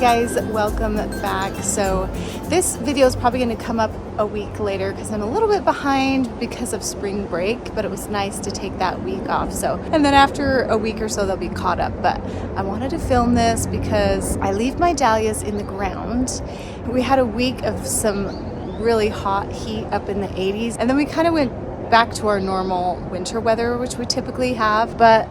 guys, welcome back. So this video is probably going to come up a week later because I'm a little bit behind because of spring break, but it was nice to take that week off. So, and then after a week or so they'll be caught up, but I wanted to film this because I leave my dahlias in the ground. We had a week of some really hot heat up in the 80s, and then we kind of went back to our normal winter weather, which we typically have, but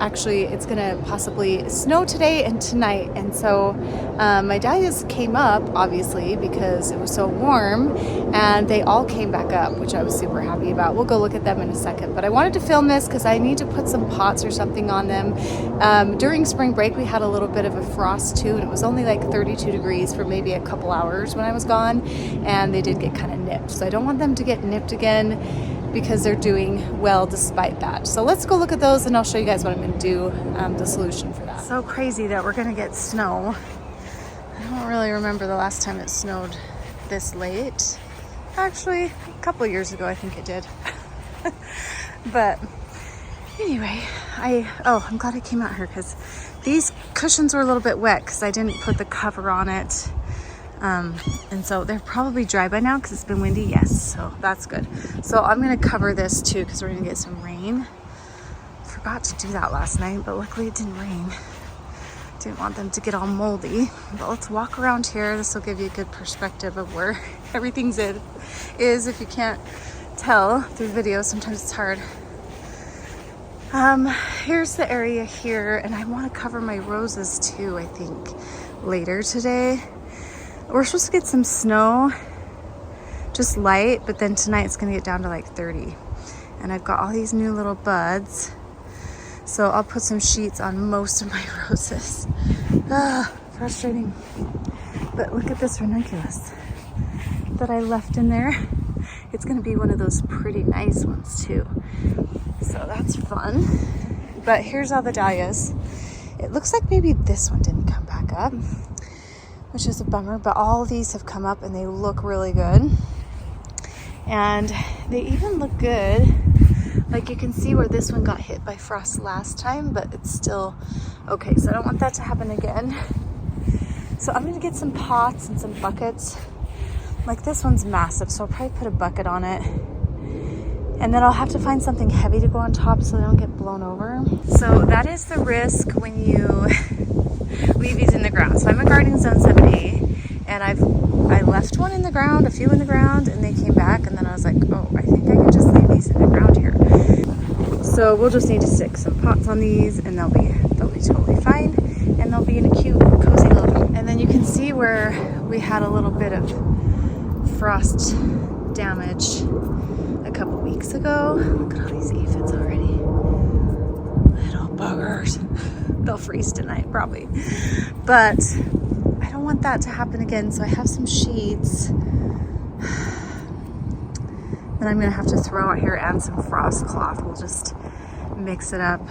actually it's gonna possibly snow today and tonight. And so my dahlias came up, obviously, because it was so warm, and they all came back up, which I was super happy about. We'll go look at them in a second, but I wanted to film this because I need to put some pots or something on them. During spring break we had a little bit of a frost too, and it was only like 32 degrees for maybe a couple hours when I was gone, and they did get kind of nipped. So I don't want them to get nipped again because they're doing well despite that. So let's go look at those and I'll show you guys what I'm going to do, the solution for that. So crazy that we're going to get snow. I don't really remember the last time it snowed this late. Actually, a couple of years ago I think it did. But anyway, I'm glad I came out here because these cushions were a little bit wet because I didn't put the cover on it. And so they're probably dry by now because it's been windy. Yes, so that's good. So I'm going to cover this too because we're going to get some rain. Forgot to do that last night, but luckily it didn't rain. Didn't want them to get all moldy. But let's walk around here. This will give you a good perspective of where everything's is if you can't tell through video. Sometimes it's hard. Here's the area here, and I want to cover my roses too, I think, later today. We're supposed to get some snow, just light, but then tonight it's gonna get down to like 30. And I've got all these new little buds, so I'll put some sheets on most of my roses. Frustrating. But look at this ranunculus that I left in there. It's gonna be one of those pretty nice ones too. So that's fun. But here's all the dahlias. It looks like maybe this one didn't come back up, which is a bummer, but all of these have come up and they look really good. And they even look good. Like you can see where this one got hit by frost last time, but it's still okay. So I don't want that to happen again. So I'm gonna get some pots and some buckets. Like this one's massive, so I'll probably put a bucket on it. And then I'll have to find something heavy to go on top so they don't get blown over. So that is the risk when you leave these in the ground. So I'm in gardening zone 7A, and I left one in the ground, a few in the ground, and they came back, and then I was like, oh, I think I can just leave these in the ground here. So we'll just need to stick some pots on these, and they'll be totally fine, and they'll be in a cute, cozy little. And then you can see where we had a little bit of frost damage a couple weeks ago. Look at all these aphids already. Little buggers. They'll freeze tonight probably, but I don't want that to happen again. So I have some sheets that I'm gonna have to throw out here and some frost cloth. We'll just mix it up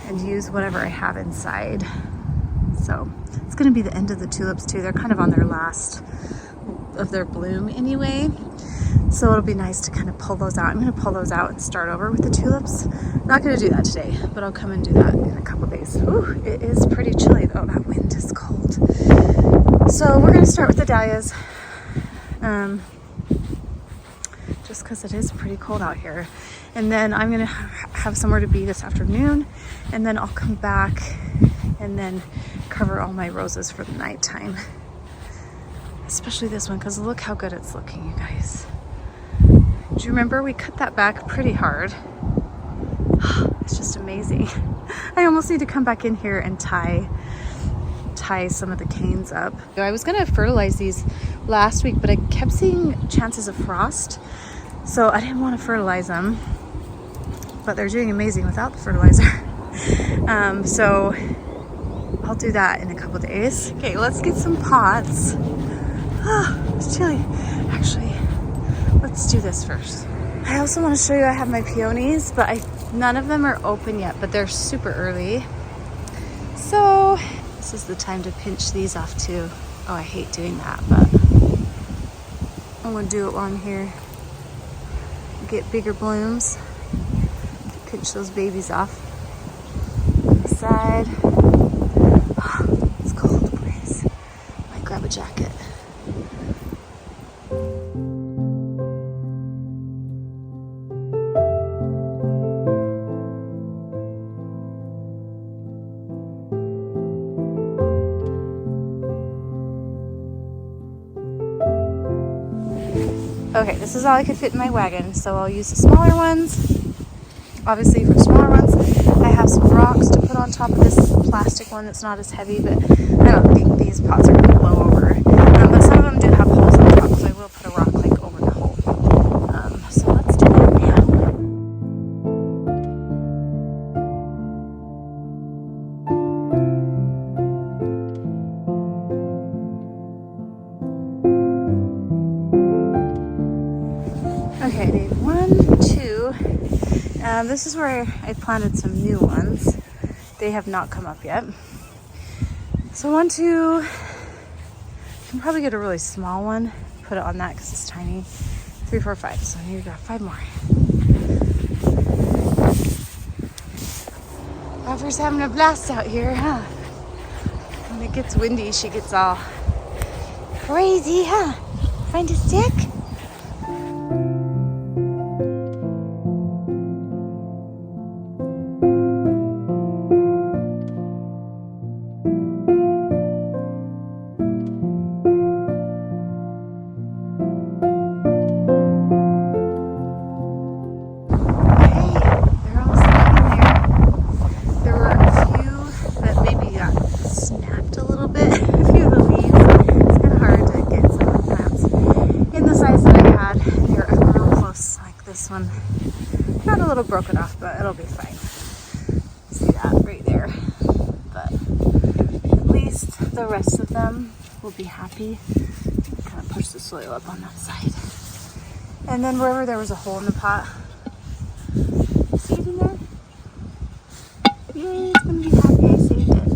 and use whatever I have inside. So it's gonna be the end of the tulips too. They're kind of on their last of their bloom anyway. So it'll be nice to kind of pull those out. I'm going to pull those out and start over with the tulips. Not going to do that today, but I'll come and do that in a couple days. Ooh, it is pretty chilly though. That wind is cold. So we're going to start with the dahlias. Just because it is pretty cold out here. And then I'm going to have somewhere to be this afternoon. And then I'll come back and then cover all my roses for the nighttime. Especially this one, because look how good it's looking, you guys. Do you remember we cut that back pretty hard? It's just amazing. I almost need to come back in here and tie some of the canes up. I was gonna fertilize these last week, but I kept seeing chances of frost, so I didn't want to fertilize them. But they're doing amazing without the fertilizer. So I'll do that in a couple days. Okay, let's get some pots. It's chilly. Actually, let's do this first. I also want to show you I have my peonies, but none of them are open yet, but they're super early. So this is the time to pinch these off too. Oh, I hate doing that, but I'm gonna do it while I'm here. Get bigger blooms. Pinch those babies off on the side. a jacket. Okay, this is all I could fit in my wagon, so I'll use the smaller ones. Obviously for smaller ones, I have some rocks to put on top of this plastic one that's not as heavy, but I don't think these pots are going to blow over. But some of them do have holes on top, so I will put a rock like over the hole. So let's do that now. Okay, day 1, 2. This is where I planted some new ones. They have not come up yet. So 1, 2, I can probably get a really small one, put it on that because it's tiny. 3, 4, 5. So I need to grab 5 more. Robber's having a blast out here, huh? When it gets windy, she gets all crazy, huh? Find a stick? One got a little broken off, but it'll be fine. See that right there? But at least the rest of them will be happy. Kind of push the soil up on that side. And then wherever there was a hole in the pot, see it in there? Yay, it's gonna be happy I saved it.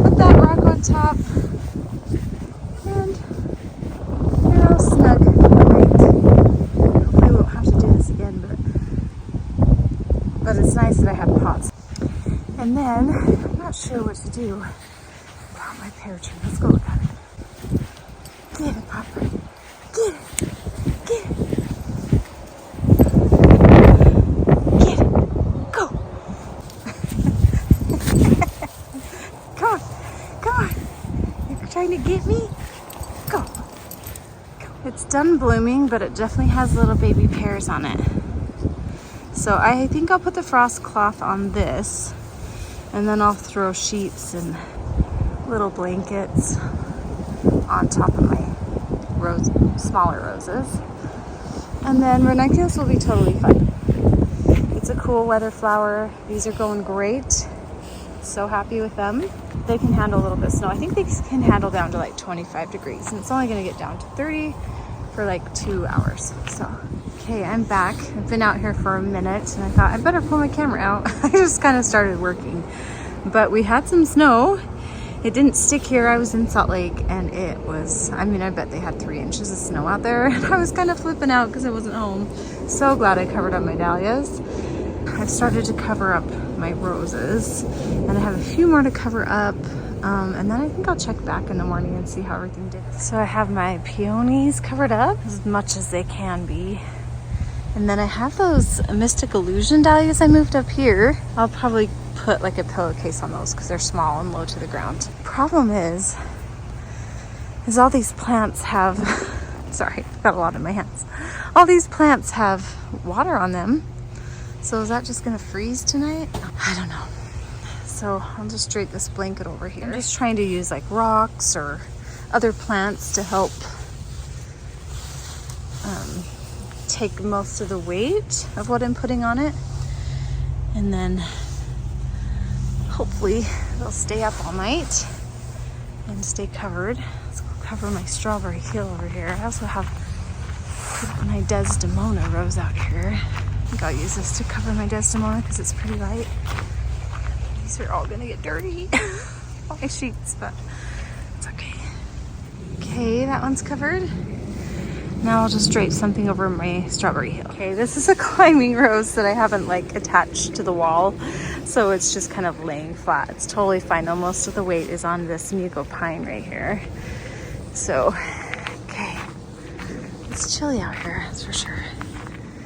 Put that rock on top. And you're all snug. But it's nice that I have pots. And then, I'm not sure what to do about my pear tree. Let's go look at it. Get it, Papa. Get it. Get it. Get it. Go. Come on. Come on. You're trying to get me? Go. It's done blooming, but it definitely has little baby pears on it. So I think I'll put the frost cloth on this, and then I'll throw sheets and little blankets on top of my smaller roses. And then ranunculus will be totally fine. It's a cool weather flower. These are going great. So happy with them. They can handle a little bit of snow. I think they can handle down to like 25 degrees, and it's only gonna get down to 30 for like 2 hours, so. Okay, I'm back. I've been out here for a minute and I thought I better pull my camera out. I just kind of started working, but we had some snow. It didn't stick here. I was in Salt Lake and it was, I mean, I bet they had 3 inches of snow out there. And I was kind of flipping out because I wasn't home. So glad I covered up my dahlias. I've started to cover up my roses and I have a few more to cover up. And then I think I'll check back in the morning and see how everything did. So I have my peonies covered up as much as they can be. And then I have those Mystic Illusion dahlias I moved up here. I'll probably put like a pillowcase on those because they're small and low to the ground. Problem is all these plants have, sorry, got a lot in my hands. All these plants have water on them. So is that just gonna freeze tonight? I don't know. So I'll just drape this blanket over here. I'm just trying to use like rocks or other plants to help take most of the weight of what I'm putting on it, and then hopefully they'll stay up all night and stay covered. Let's go cover my strawberry hill over here. I also have my Desdemona rose out here. I think I'll use this to cover my Desdemona because it's pretty light. These are all gonna get dirty. All my sheets, but it's okay. Okay, that one's covered. Now I'll just drape something over my strawberry hill. Okay, this is a climbing rose that I haven't like attached to the wall, so it's just kind of laying flat. It's totally fine though. Most of the weight is on this Mugo pine right here. So, okay, it's chilly out here, that's for sure.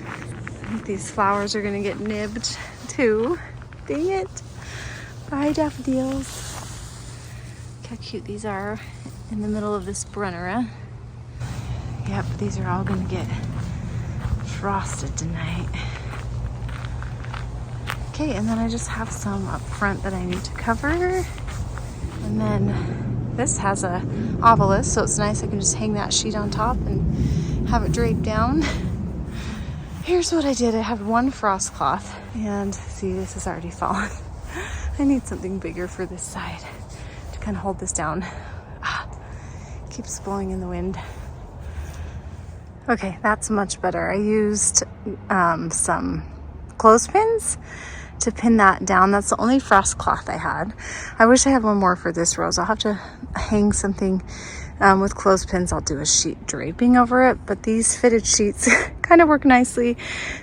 I think these flowers are gonna get nibbed too. Dang it. Bye, daffodils. Look how cute these are in the middle of this brunnera. Yep, these are all gonna get frosted tonight. Okay, and then I just have some up front that I need to cover. And then this has a obelisk, so it's nice. I can just hang that sheet on top and have it draped down. Here's what I did. I have one frost cloth, and see, this has already fallen. I need something bigger for this side to kind of hold this down. Keeps blowing in the wind. Okay, that's much better. I used some clothespins to pin that down. That's the only frost cloth I had. I wish I had one more for this rose. I'll have to hang something with clothespins. I'll do a sheet draping over it, but these fitted sheets kind of work nicely.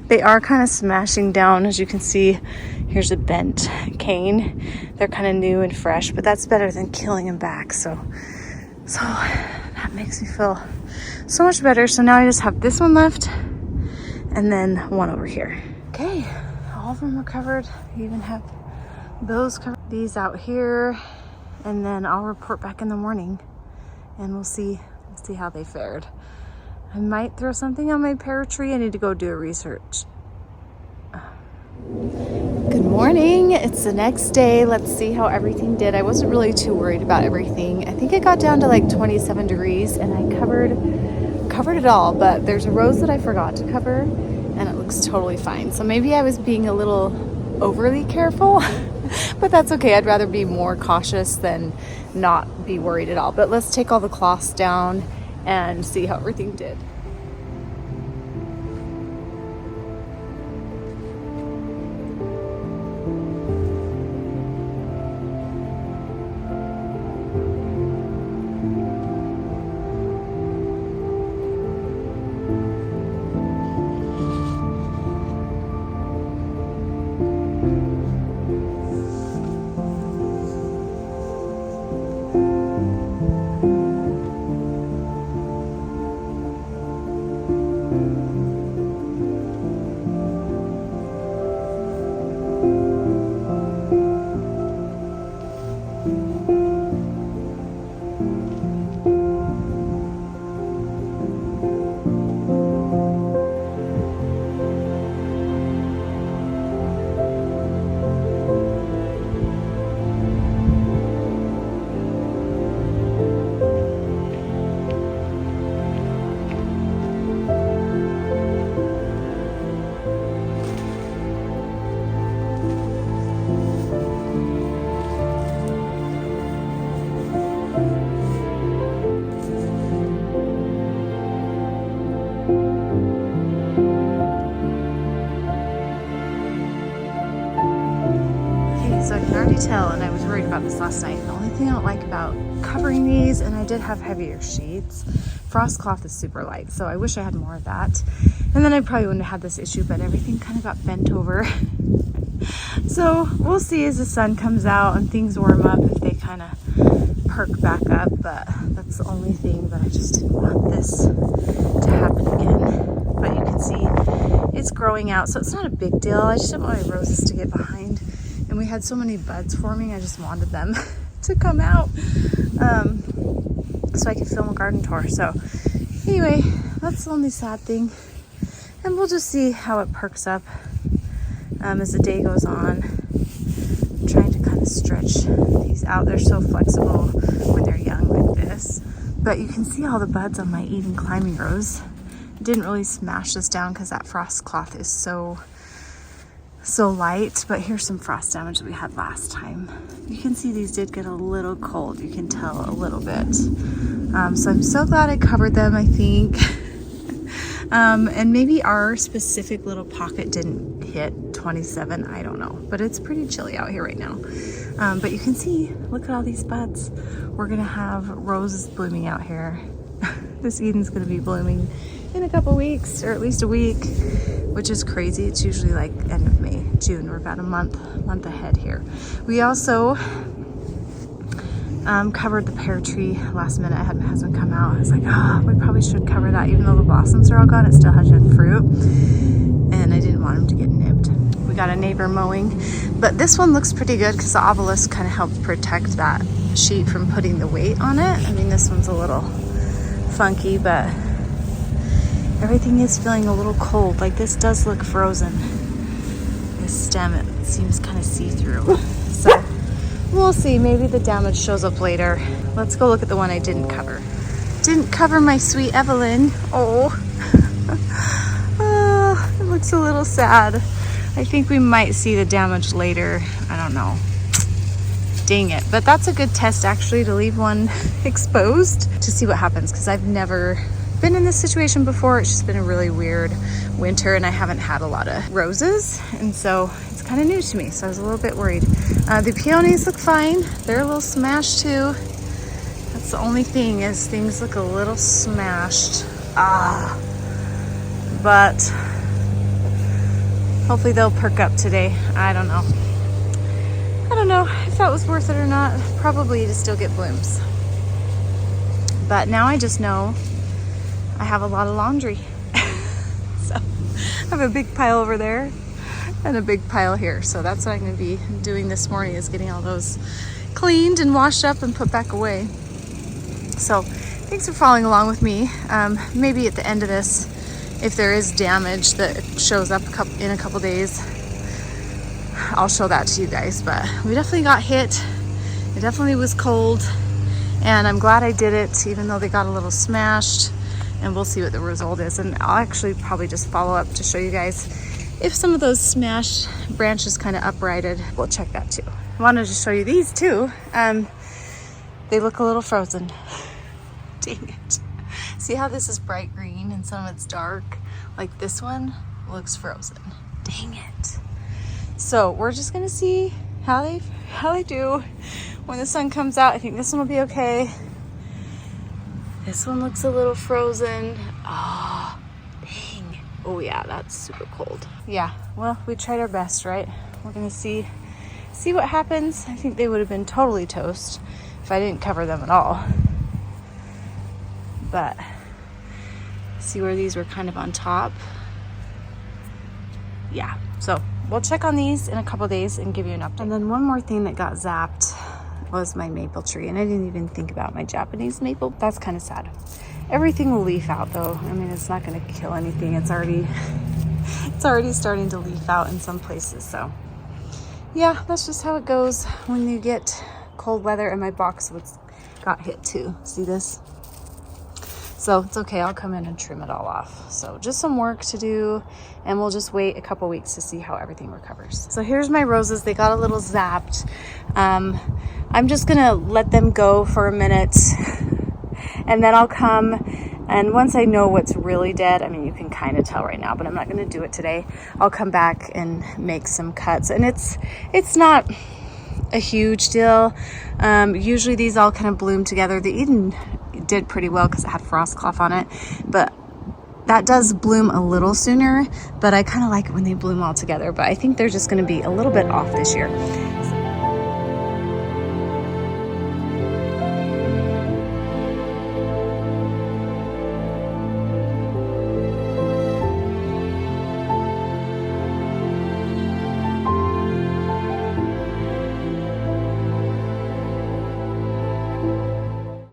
They are kind of smashing down. As you can see, here's a bent cane. They're kind of new and fresh, but that's better than killing them back. So that makes me feel so much better. So now I just have this one left and then one over here. Okay, all of them are covered. I even have those covered. These out here, and then I'll report back in the morning and we'll see how they fared. I might throw something on my pear tree. I need to go do a research. Good morning. It's the next day. Let's see how everything did. I wasn't really too worried about everything. I think it got down to like 27 degrees and I covered it all, but there's a rose that I forgot to cover and it looks totally fine. So maybe I was being a little overly careful, but that's okay. I'd rather be more cautious than not be worried at all. But let's take all the cloths down and see how everything did. So I can already tell, and I was worried about this last night, the only thing I don't like about covering these, and I did have heavier sheets, frost cloth is super light, so I wish I had more of that. And then I probably wouldn't have had this issue, but everything kind of got bent over. So we'll see as the sun comes out and things warm up if they kind of perk back up, but that's the only thing. But I just didn't want this to happen again. But you can see it's growing out, so it's not a big deal. I just didn't want my roses to get behind. And we had so many buds forming, I just wanted them to come out so I could film a garden tour. So anyway, that's the only sad thing. And we'll just see how it perks up as the day goes on. I'm trying to kind of stretch these out. They're so flexible when they're young like this. But you can see all the buds on my Eden climbing rose. I didn't really smash this down because that frost cloth is so light, but here's some frost damage that we had last time. You can see these did get a little cold. You can tell a little bit. So I'm so glad I covered them, I think. And maybe our specific little pocket didn't hit 27, I don't know, but it's pretty chilly out here right now. But you can see, look at all these buds. We're gonna have roses blooming out here. This Eden's gonna be blooming in a couple weeks, or at least a week, which is crazy. It's usually like end of May, June. We're about a month ahead here. We also Covered the pear tree last minute. I had my husband come out. I was like, we probably should cover that. Even though the blossoms are all gone, it still has fruit. And I didn't want him to get nipped. We got a neighbor mowing. But this one looks pretty good because the obelisk kind of helped protect that sheet from putting the weight on it. I mean, this one's a little funky, but everything is feeling a little cold. Like, this does look frozen. This stem, it seems kind of see-through. So we'll see. Maybe the damage shows up later. Let's go look at the one I didn't cover. Didn't cover my sweet Evelyn. Oh, it looks a little sad. I think we might see the damage later. I don't know. Dang it. But that's a good test, actually, to leave one exposed to see what happens, because I've never been in this situation before. It's just been a really weird winter and I haven't had a lot of roses, and so it's kind of new to me, so I was a little bit worried. The peonies look fine. They're a little smashed too. That's the only thing, is things look a little smashed. But hopefully they'll perk up today. I don't know if that was worth it or not. Probably to still get blooms, but now I just know I have a lot of laundry. So I have a big pile over there and a big pile here. So that's what I'm going to be doing this morning, is getting all those cleaned and washed up and put back away. So thanks for following along with me. Maybe at the end of this, if there is damage that shows up in a couple days, I'll show that to you guys. But we definitely got hit. It definitely was cold, and I'm glad I did it, even though they got a little smashed. And we'll see what the result is. And I'll actually probably just follow up to show you guys if some of those smashed branches kind of uprighted. We'll check that too. I wanted to show you these too. They look a little frozen. Dang it. See how this is bright green and some of it's dark? Like, this one looks frozen. Dang it. So we're just gonna see how they do when the sun comes out. I think this one will be okay. This one looks a little frozen. Oh, dang. Oh yeah, that's super cold. Yeah, well, we tried our best, right? We're gonna see what happens. I think they would have been totally toast if I didn't cover them at all. But see where these were kind of on top? Yeah, so we'll check on these in a couple days and give you an update. And then one more thing that got zapped was my maple tree, and I didn't even think about my Japanese maple. That's kind of sad. Everything will leaf out though. I mean, it's not going to kill anything. It's already starting to leaf out in some places. So yeah, that's just how it goes when you get cold weather. And my boxwoods got hit too. See this? So it's okay. I'll come in and trim it all off. So just some work to do, and we'll just wait a couple weeks to see how everything recovers. So here's my roses. They got a little zapped. I'm just gonna let them go for a minute, and then I'll come, and once I know what's really dead, I mean, you can kind of tell right now, but I'm not gonna do it today. I'll come back and make some cuts, and it's not a huge deal. Usually these all kind of bloom together. The Eden did pretty well because it had frost cloth on it, but that does bloom a little sooner, but I kind of like it when they bloom all together. But I think they're just going to be a little bit off this year. So